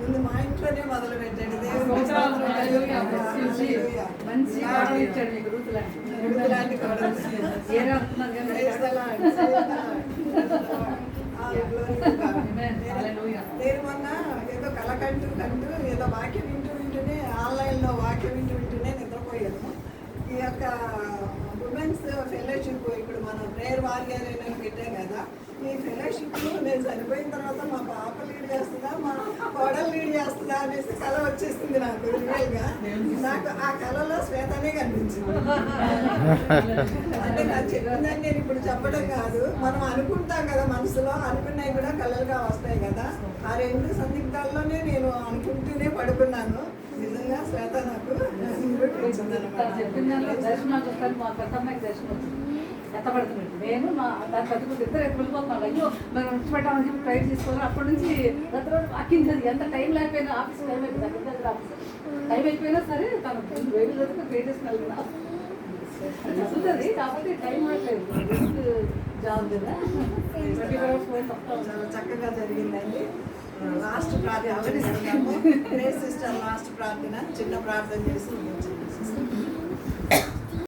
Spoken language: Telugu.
ముందు మా ఇంట్లోనే మొదలు పెట్టండి. నేను మొన్న ఏదో కంటూ ఏదో వాక్యం వింటూనే ఆన్లైన్లో వాక్యం వింటూనే నిద్రపోయాను. ఈ యొక్క ఉమెన్స్ ఫెలోషిప్ ఇప్పుడు మనం ప్రేయర్ వారియర్ అని పెట్టాం కదా, ఈ ఫెలోషిప్ నేను చనిపోయిన తర్వాత మా పాప లీడ్ చేస్తుందా మా కోడలు లీడ్ చేస్తుందా అనేసి కళ వచ్చేసింది నాకు. రియల్గా నాకు ఆ కళలో శ్వేతనే కనిపించింది. అంటే నాకు చెప్పిందని నేను ఇప్పుడు చెప్పడం కాదు, మనం అనుకుంటాం కదా మనసులో, అనుకున్నవి కూడా కళలుగా వస్తాయి కదా. ఆ రెండు సందిగ్ధాల్లోనే నేను అనుకుంటూనే పడుకున్నాను. నిజంగా శ్వేత నాకు ఎత్తపడుతున్నట్టు నేను దాని బతుకు ఇద్దరు వెళ్ళిపోతున్నాను. అయ్యో మనం విడిచిపెట్టామని చెప్పి ట్రై చేసుకోవాలి. అప్పటి నుంచి వాకింగ్ ఎంత టైం లేకపోయినా ఆఫీస్ టైం అయిపోయింది, దగ్గర ఆఫీస్ టైం అయిపోయినా సరే తను వేడి చదువుకు పే చేసుకుని చదువుతుంది. కాకపోతే టైం అవ్వట్లేదు, జాబ్ కదా. చాలా చక్కగా జరిగిందండి. లాస్ట్ ప్రార్థన ఆల్రెడీ సిస్టర్ లాస్ట్ ప్రార్థన చిన్న ప్రార్థన చేసి